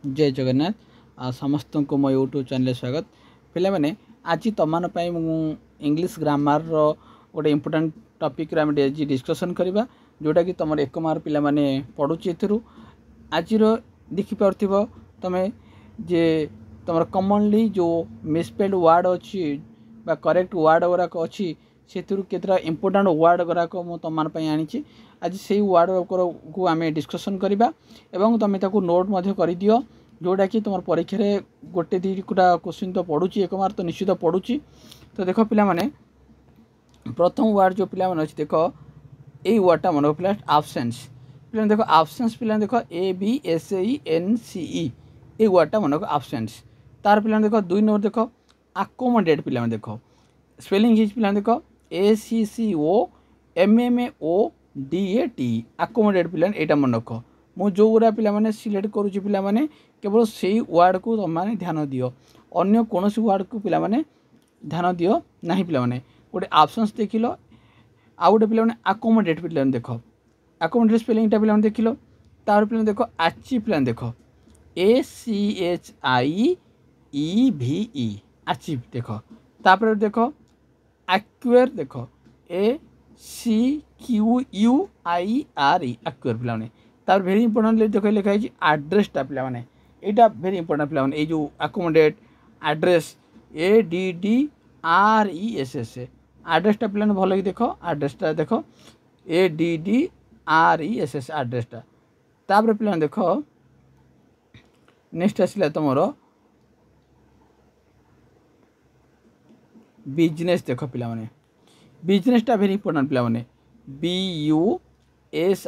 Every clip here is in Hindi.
जय जगन्नाथ समस्त को मो यूट्यूब चैनल स्वागत पे आज तुम इंग्लिश ग्रामर गोटे इम्पोर्टाट टॉपिक डिस्कसन करवा जोटा कि तुम एक मार्क पे पढ़ुची आज देखिपुव तुम जे तुम कॉमनली जो मिसस्पेल्ड वर्ड अच्छी करेक्ट वर्ड गुराक अच्छी से केतरा इम्पोर्टाट वर्ड गुराक मुझे तुम आनी आज से वर्ड को आम डिस्कसन करवा एवं तुम नोट कर दियो जोटा कि तुम परीक्षा रे गोटे दुईटा क्वेश्चन तो पढ़ुची एक मार्क तो निश्चित पढ़ुची। तो देख पिला माने प्रथम वर्ड जो पिला माने अच्छे देख ये वर्डटा मन पिला आब्सेंस पिला देख आब्सेंस पिला देख ABSENCE ये वर्डटा मन आब्सेंस तार पिला देख दुई नंबर देख आकोमोडेट पिला देख स्पेलिंग हिज पिला देख ACCOMMODAT आकोमोडेट पिला यहाँ मन रख मु जो गुरा पिला माने सिलेक्ट करूची पिला माने केवल से वर्ड को तुम मैंने ध्यान दियो अन्य कौन वर्ड को पिला माने ध्यान दियो नहीं पिला माने गोटे आब्सेंस देख लो आउ गोटे पिला माने आकोमोडेट पिला देख आकोमोडेट स्पेलिंगटा पिला देख लो तार पिला देख अचीव पिला देख ACHIEVE अचीव देख तापर देख एक्वायर देख ACQUIRE एक्वायर पिला माने तार भेरी इंपोर्टेंट देख लिखाई आड्रेसटा पिला माने यहाँ भेरी इंपोर्टेंट पिला माने जो आकोमोडेट एड्रेस ADDRESS आड्रेसटा पिला भल कि देख आड्रेसटा देख ADDRESS आड्रेसटा तापर पिला देख नेक्स्ट आसला तुम बिजनेस देख पिला माने बिजनेसटा भेरी इंपोर्टेंट पिला माने BUSINESS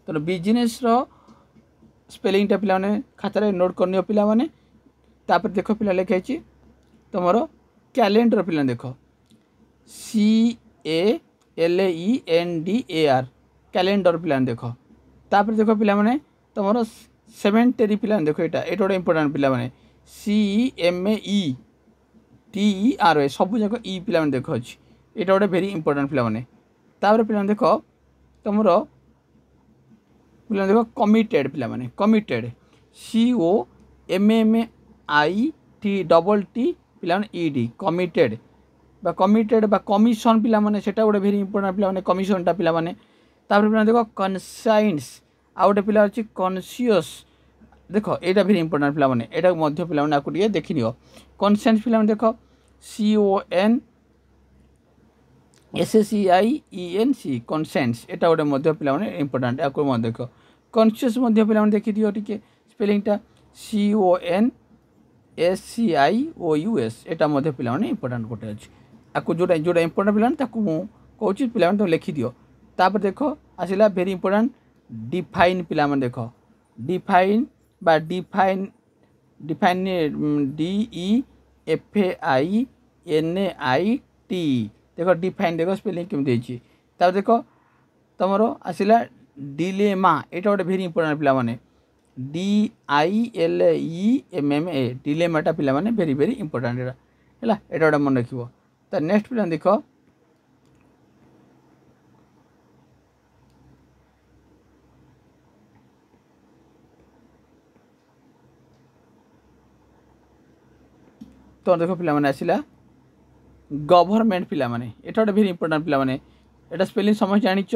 तो बिजनेस स्पेलिंगटा पिला खातार नोट करनी पिला माने तापर देख पिला लिखाई तुम कैलेंडर पिला देख CALENDAR कैलेंडर पिला देख तापर देख पिला माने तुम सेमेंटेरी पिला देख यहाँ गोटे इंपोर्टाट पिला माने CEMETER सब जाक ई पिला देख अच्छी यहाँ गोटे भेरी इंपोर्टाट पिला माने तापर पिला देख तुम पिला देख कमिटेड पिला माने कमिटेड COMMITED पिला ED कमिटेड कमिटेड कमिशन पिला माने सेटा गोटे भेरी इंपोर्टेंट पिला माने कमिशनटा पिला माने तापर पिला देख कनसाइंस आ गोटे पिला अच्छी कनसीयस देख यहाँ भेरी इंपोर्टेंट पिला माने एटा मध्य पिला माने आकु टिके देखि नियो कनसेंस पिला माने देख CONSCIENC कनसेंस एटा गोटे मध्य पिला माने इंपोर्टेंट आकु मध्य देख कॉन्शियस मध्य पिला देखी दियो टिके स्पेलिंगटा CONSCIOUS एटा मध्य पिला इंपोर्टेंट गोटे अच्छी आपको जोटा जोटा इंपोर्टेंट पिला कहूँ पिला तुम लिखि दियो तापर देख आसला भेरी इंपोर्टेंट डिफाइन पिला देख डिफाइन बा डिफाइन डिफाइन DEFAINIT देख डिफाइन देख स्पेलिंग केमती तापर देख तुम आसला डिलेमा यहाँ गोटे भेरी इंपोर्टेंट पिला माने DILEMMA डिलेमाटा पिला माने भेरी भेरी इंपोर्टेंट है गोटे मन रख तो नेक्स्ट पिला देख तो देख पिला माने आसला गवर्नमेंट पिला माने यहाँ गोटे भेरी इंपोर्टेंट पिला माने यहाँ स्पेलिंग समझ जानिच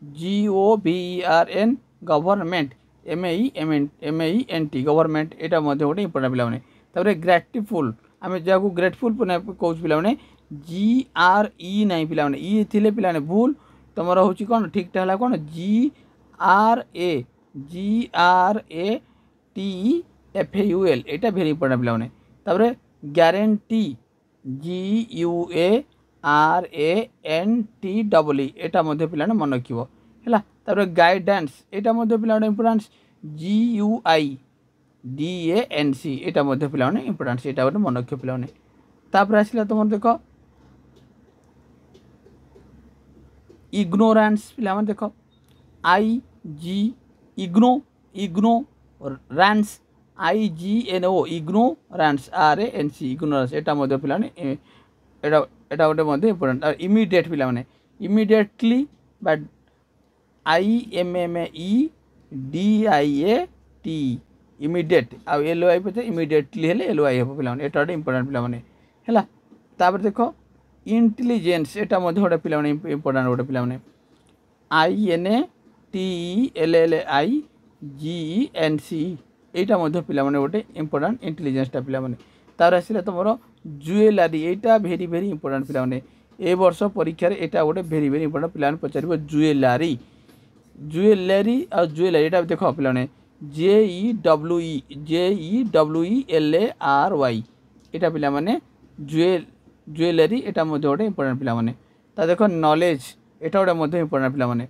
GOVERN गवर्नमेंट MENT गवर्नमेंट यहाँ गोटे इंपोर्टेंट पिला माने तापर ग्रेटफुल आम जहाँ ग्रेटफुल कौच पिला माने GRE नहीं पिला माने ई थिले पिला माने भूल तुम हूँ कौन ठीकटा है कौन GRATFUL यहाँ भेरी इंपोर्टेंट पिला माने तापर ग्यारंटी GUARANTEE यहाँ मध्य पिला मन रखियो है तापर गाइडेंस यहाँ पिला इंपोर्टेंस GUIDANC यहाँ मध्य पिला इंपोर्टेंस यहाँ गोटे मन रखियो पिला तापर आसला तुम देख इग्नोरांस पिला देख इग्नोरांस IGNO इग्नोरांस RANC इग्नोरांस यहाँ मध्य पिला यहाँ गोटे मध्य इंपोर्टेंट इमिडिएट पिला इमिडिएटली IMME DIAT इमिडिएट आ LOI पे इमिडिएटली हेले LOI हे पिला माने एटा गोटे इंपोर्टेंट पिला माने हैला तापर देखो इंटेलिजेंस एटा मध्ये गोटे पिला माने इंपोर्टेंट गोटे पिला माने INTELLIGENC एटा मध्ये पिला माने गोटे इंपोर्टेंट इंटेलिजेंस टा पिला माने तार आसिला तमरो ज्वेलरी एटा वेरी वेरी इंपोर्टेंट पिला माने ए वर्ष परीक्षा रे एटा गोटे वेरी वेरी इंपोर्टेंट पिला माने पचारिबो ज्वेलरी ज्वेलरी और ज्वेलरी एटा देखो पिला माने JEWELLARY एटा पिला माने ज्वेलरी एटा मध्ये गोटे इंपोर्टेंट पिला माने ता देखो नॉलेज एटा गोटे मध्ये इंपोर्टेंट पिला माने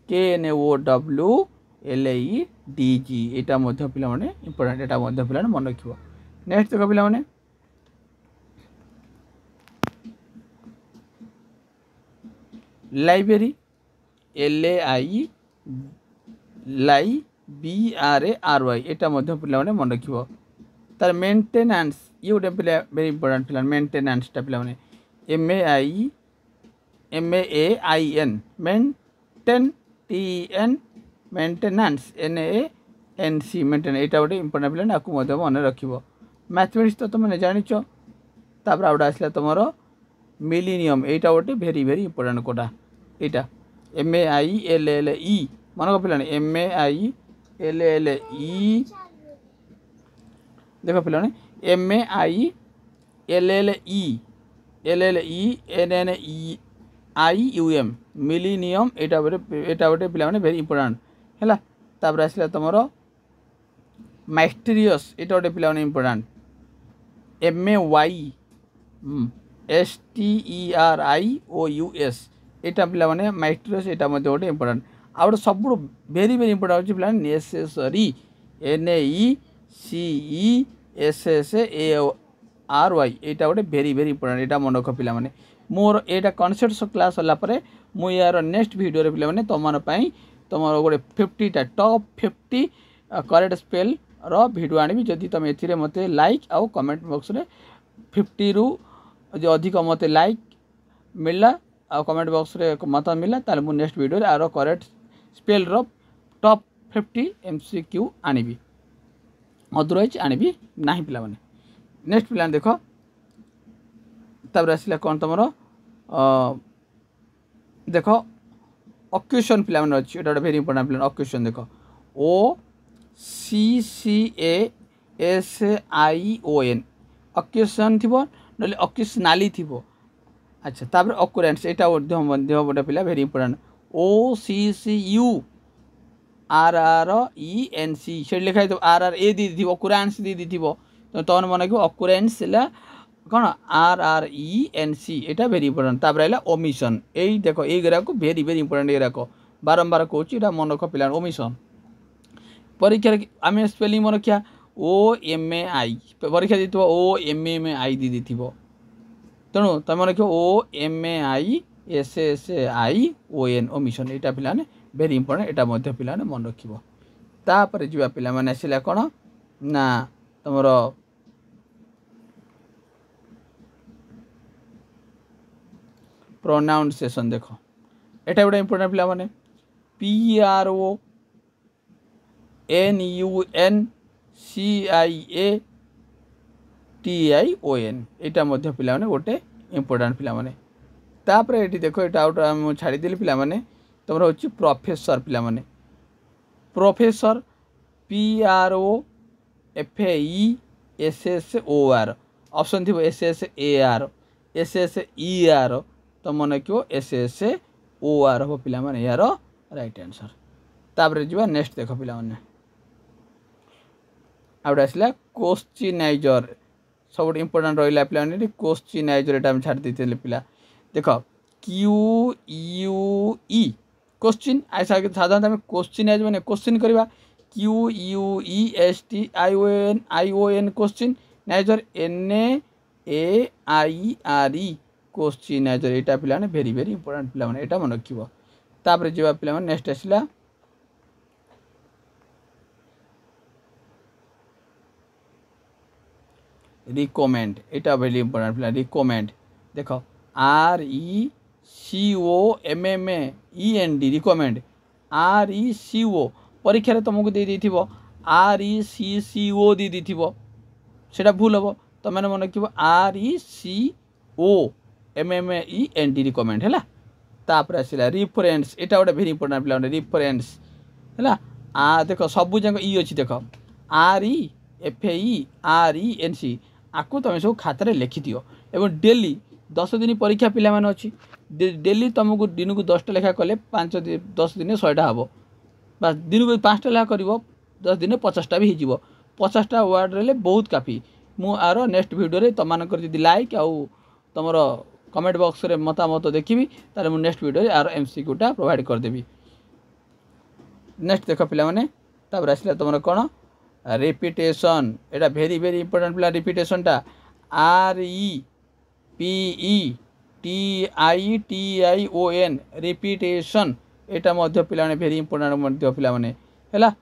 KNOWLEDG एटा मध्ये पिला माने इंपोर्टेंट एटा मध्ये पिला माने मन रखिबो नेक्स्ट देखो पिला माने लाइब्रेरी LAIBRARY एटा मध्ये पिला माने मन रखिबो तार मेंटेनेंस ये गोटे पिला वेरी इंपोर्टेंट पिला मेंटेनेंस टा पिला माने MAIN मेंटेनेंस NANC मेंटेनेंस एटा गोटे इंपोर्टेंट पिला नाकु मध्ये मन रखिबो मैथमेटिक्स तो तुमने जानिचो तापर आउट आसला तमरो मिलेनियम एटा गोटे वेरी वेरी इंपोर्टेंट कोटा एटा MAILLE मन को पिला MAILLE देखो पिला MAILLENNEIUM मिलेनियम एटा गोटे पिला माने वेरी इंपोर्टेंट हैला तापर आसला तमरो माइस्टेरियस एटा गोटे पिला माने इंपोर्टेंट MAYSTERIOUS एटा पिला माने माइस्टेरियस एटा मध्ये गोटे इंपोर्टेंट आ गोटे सब वेरी वेरी इंपोर्टेंट होची पिला नेसेसरी NECESSARY एटा गोटे वेरी वेरी इंपोर्टेंट एटा मन रख पिला माने मोर एटा कॉन्सेप्ट क्लास होला परे मु यार नेक्स्ट वीडियो रे पिला माने तमन पई तमरो गोटे 50 टा टॉप 50 करेक्ट स्पेल रो वीडियो आनी जदि तुम एथिरे मते लाइक आ कमेंट बॉक्स रे 50 रु जो अधिक मते लाइक मिलला आ कमेंट बॉक्स रे मत मिलला ताले मु नेक्स्ट वीडियो रे आरो करेक्ट स्पेल रो टॉप 50 MCQ आनीबी अदरवाइज आनीबी नाही पिला माने नेक्स्ट पिला देखो तब आसला कौन तुम देख ऑक्यूशन पिला माने अछि एटा वेरी इंपोर्टेंट पिला ऑक्यूशन देखो OCCASION ऑक्यूशन थिबो नले ऑक्यूशनाली थिबो अच्छा तापर ऑकुरेंस एटा मध्य गोटे पिला वेरी इंपोर्टेंट OCCURRENC से लिखा है तो RRA दी थी ऑकुरेंस दी थी तो तन मन को ऑकुरेंस है कौन RRENC एटा वेरी इंपोर्टेंट तापर आइला ओमिशन एई देखो ए गरा को वेरी वेरी इंपोर्टेंट एरा को बारंबार कहूँ इटा मन रख पिला ओमिशन परीक्षा आम स्पेलिंग मन रखिया OMAI परीक्षा दी OMMI दी तेणु तुम रख OMAISSAION ओमिशन एटा पिला वेरी इंपोर्टेंट एटा मध्य पिला मन रखिबो तापर जीवा पिला माने आसिला कोन ना तमरो प्रोनाउंसिएशन देखो एटा गोटे इंपोर्टेंट पिला माने PRONUNCIATION एटा मध्य पिला माने गोटे इंपोर्टेंट पिला माने तापर एटी देखो एटा आउट हम छाड़ी देली पिला माने तमरो होची प्रोफेसर पिला माने प्रोफेसर PROFESSOR ऑप्शन थी SSAR SSER तो मन क्यों SSOR हो पिला माने यार राइट आंसर तापर जीवा नेक्स्ट देखो पिला माने आउट आसला क्वेश्चनाइजर सब इंपोर्टेंट रहिला पिला माने क्वेश्चनाइजर एटा हम छाड़ देते पिला देखो QUE क्वेश्चन ऐसा साधारणतः आम क्वेश्चनाइज माने क्वेश्चन करवा QUESTION क्वेश्चन नाइजर NAAIRE क्वेश्चनाइजर एटा पिला माने वेरी वेरी इंपोर्टेंट पिला माने एटा मन रखिबो तापर जेबा पिला माने नेक्स्ट आसला रिकमेंड एटा वेरी इंपोर्टेंट पिला रिकमेंड देखो RECOMMEND रिकमेंड RECO परीक्षा तुमको दे देथिबो RECCO दे देथिबो सेटा भूल हम तुम मैंने मन रखिए RECOMMENT रिकमेंड है तापर आसला रिफरेन्स एटा गोटे भेरी इंपोर्टेंट पिला रिफरेन्स है देख सबू जाक इ अच्छी देख REFERENC आपको तुम सब खातार लिखि दियो एवं डेली 10 दिन परीक्षा पिला माने अच्छी डेली तुमको दिन को 10टा लेखा कले 10 दिन 100टा हम बस दिन को 5टा लेखा कर 10 दिन 50टा भी हो 50टा वर्ड रे बहुत काफी मु आर नेक्स्ट वीडियो रे तुम जदि लाइक आउ तुम कमेंट बॉक्स रे मतामत देखी तार मु नेक्स्ट वीडियो रे आर MCQ प्रोवाइड करदेवी। नेक्स्ट देख पिला माने तापर आसला तुम कौन रिपीटेशन एटा भेरी भेरी इंपोर्टेंट पिला रिपीटेशन टा REPETITION रिपीटेशन एटा मध्य पिला भेरी इंपोर्टेंट मध्य पिला माने हैला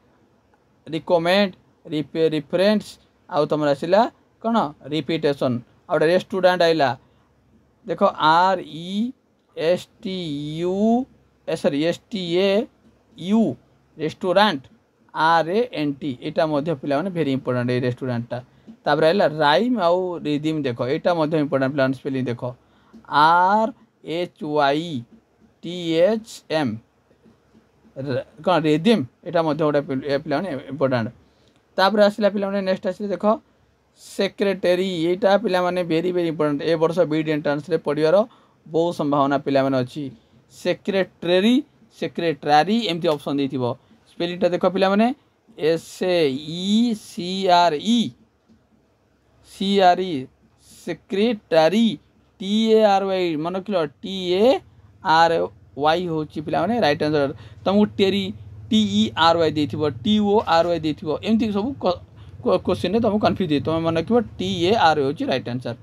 रिकमेंड रिफरेन्स आउ तुम आसला कौन रिपीटेशन आ रेस्टुरेंट आइला देख RESTAU रेस्टोरेंट RANT एटा मध्य पिला माने भेरी इंपोर्टेंट ए रेस्टोरेंटा तापर आइला राइम आउ रिदम देख एटा मध्य इंपोर्टेंट पिला स्पेलिंग देख RHYTHM कौन रिदम एटा मध्य गोटे पिला माने इंपोर्टेंट तापर आसला पिला माने नेक्स्ट आसले देख सेक्रेटरी एटा पिला माने भेरी भेरी इंपोर्टेंट ए वर्ष बीड एंट्रांस रे पढ़ियार बहुत संभावना पिला माने अछि सेक्रेटरी सेक्रेटरी एमती ऑप्शन देथिबो स्पेलिंग टा देखो पिला माने SAECRE सेक्रेटरी TARY मन किलो TARY होची पिला माने राइट आंसर तुमको टेरी TERY देथिबो TORY देथिबो एमती सब क्वेश्चन रे तुमको कंफ्यूज दे तुम मन रखिबो TARY होची राइट आंसर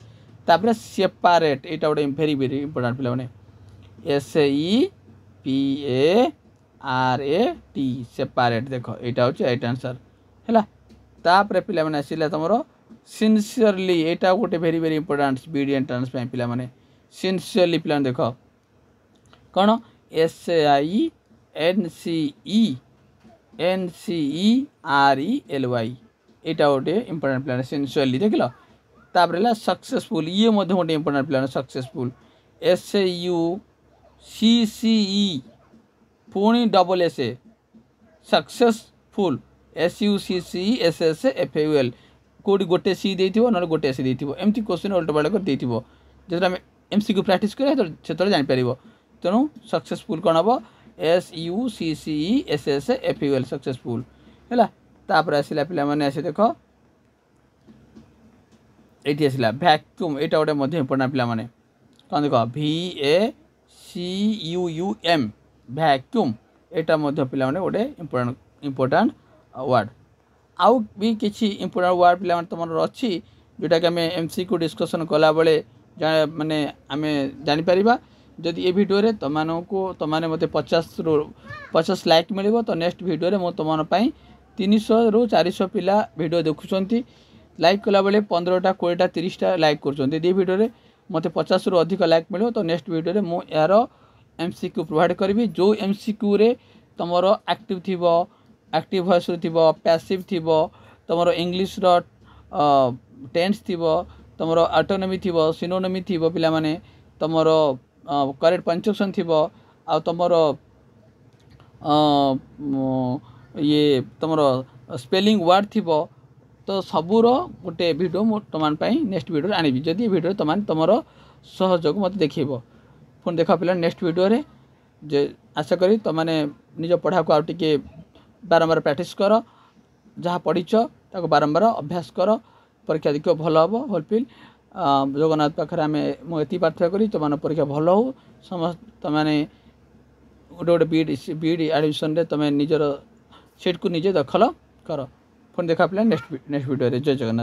तापर सेपरेट एटा गोटे भेरी भेरी इंपोर्टेंट पिला माने SAPARAT सेपरेट देखो एटा होची राइट आंसर हैला तापर पिला माने आसिला तुमरो सिंसियरली एटा गोटे भेरी भेरी इंपोर्टेंट बीड एंट्रांस पे पिला माने सिंसियरली पिला देखो कोन SAINCERELY एटा गोटे इंपोर्टेंट प्लान सिंसियरली देखल तापर सक्सेसफुल ये मध्य गोटे इंपोर्टेंट प्लान सक्सेसफुल SAUCCE पुणी डबल SA सक्सेसफुल SUCCESSFUL कोडी गोटे सी देथिबो न गोटे सी देथिबो एमती क्वेश्चन उल्टा पल्टा कर देथिबो जेतरा हम MCQ प्रैक्टिस करे सेतरे जानि परिबो तेनु सक्सेसफुल कोन हबो SUCCESSFUL सक्सेसफुल हैला तापर आसिला पिला माने आसे देखो एठी आसिला वैक्यूम एटा गोटे मध्य इंपोर्टेंट पिला माने कोन देखो VACUUM वैक्यूम एटा मध्य पिला माने गोटे इंपोर्टेंट वर्ड आउ भी किछि इंपोर्टेंट वर्ड पिला माने तमन अछि जोटा कि हमें MCQ डिस्कशन कला बेले माने आमे जानि परिबा जदि ए वीडियो रे तमाने मते 50 लाइक मिलिबो तो नेक्स्ट वीडियो रे मो तमन पई 300 रु 400 पिला वीडियो देखुछंती लाइक कला बेले 15टा 20टा 30टा लाइक करछंती दे वीडियो रे मते 50 रु अधिक लाइक मिलिबो तो नेक्स्ट वीडियो रे मो यार MCQ प्रोवाइड करबी जो MCQ रे तमरो एक्टिव थिबो एक्टिव वॉइस थिबो पैसिव थिबो तमरो इंग्लिश रो टेंस थिबो तमरो ऑटोनॉमी थिबो सिनोनिमी थिबो पिला माने तमरो करेक्ट पंक्चुएशन थिबो आ तमरो ये तमरो स्पेलिंग वर्ड थिबो तो सबूर गोटे वीडियो मो तमान पई नेक्स्ट वीडियो आनिबी जदि वीडियो तमान तमरो सहयोग मते देखिबो फोन देखा पिला नेक्स्ट वीडियो रे जे आशा करी तमाने निज पढ़ा को आ टिके बारंबार प्रैक्टिस कर जहाँ पढ़ीच ताको बारंबार अभ्यास कर परीक्षा देखियो भल हम होलफिल जगन्नाथ पाखे आम मुझे प्रार्थना करी तुम परीक्षा भल हो समस्त तमाने गोटे गोटे बीड एडमिशन रे तुम निजर सीट को निजे दखल कर फोन देखा पिला नेक्स्ट वीडियो रे जय जगन्नाथ।